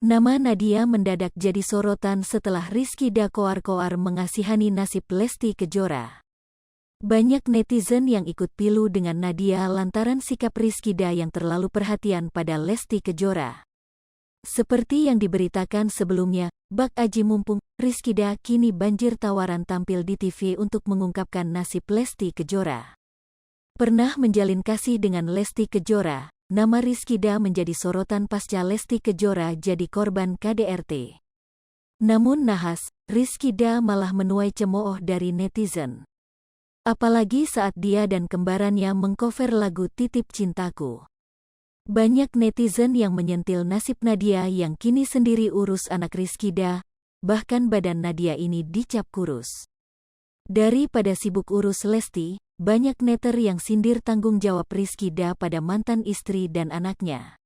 Nama Nadia mendadak jadi sorotan setelah Rizkyda koar-koar mengasihani nasib Lesti Kejora. Banyak netizen yang ikut pilu dengan Nadia lantaran sikap Rizkyda yang terlalu perhatian pada Lesti Kejora. Seperti yang diberitakan sebelumnya, bak aji mumpung, Rizkyda kini banjir tawaran tampil di TV untuk mengungkapkan nasib Lesti Kejora. Pernah menjalin kasih dengan Lesti Kejora, nama Rizkyda menjadi sorotan pasca Lesti Kejora jadi korban KDRT. Namun nahas, Rizkyda malah menuai cemooh dari netizen. Apalagi saat dia dan kembarannya mengcover lagu Titip Cintaku. Banyak netizen yang menyentil nasib Nadia yang kini sendiri urus anak Rizkyda, bahkan badan Nadia ini dicap kurus. Daripada sibuk urus Lesti, banyak netter yang sindir tanggung jawab Rizkyda pada mantan istri dan anaknya.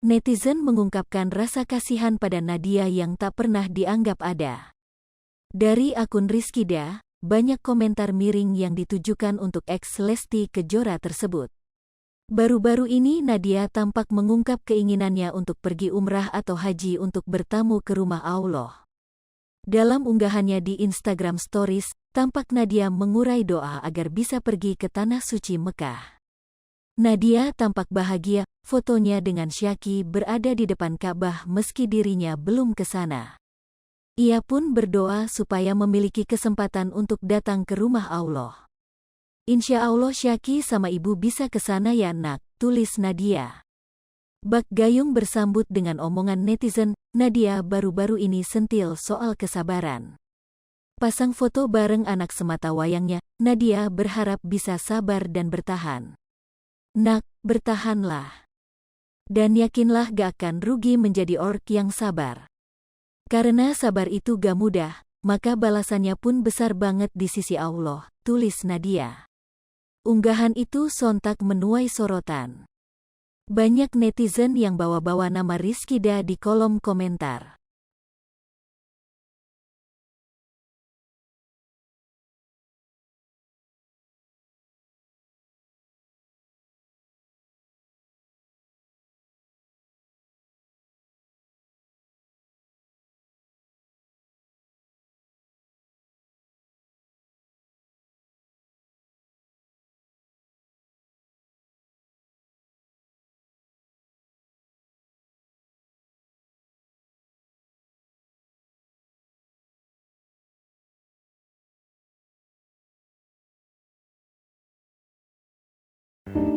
Netizen mengungkapkan rasa kasihan pada Nadia yang tak pernah dianggap ada. Dari akun Rizkyda, banyak komentar miring yang ditujukan untuk ex Lesti Kejora tersebut. Baru-baru ini Nadia tampak mengungkap keinginannya untuk pergi umrah atau haji untuk bertamu ke rumah Allah. Dalam unggahannya di Instagram Stories, tampak Nadia mengurai doa agar bisa pergi ke Tanah Suci Mekah. Nadia tampak bahagia, fotonya dengan Syaki berada di depan Ka'bah meski dirinya belum ke sana. Ia pun berdoa supaya memiliki kesempatan untuk datang ke rumah Allah. Insya Allah Syaki sama ibu bisa ke sana ya nak, tulis Nadia. Bak Gayung bersambut dengan omongan netizen, Nadia baru-baru ini sentil soal kesabaran. Pasang foto bareng anak semata wayangnya, Nadia berharap bisa sabar dan bertahan. Nak, bertahanlah. Dan yakinlah gak akan rugi menjadi ork yang sabar. Karena sabar itu gak mudah, maka balasannya pun besar banget di sisi Allah, tulis Nadia. Unggahan itu sontak menuai sorotan. Banyak netizen yang bawa-bawa nama Rizkyda di kolom komentar.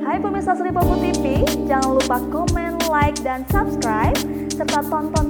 Hai pemirsa Sri Popo TV, jangan lupa komen, like, dan subscribe, serta tonton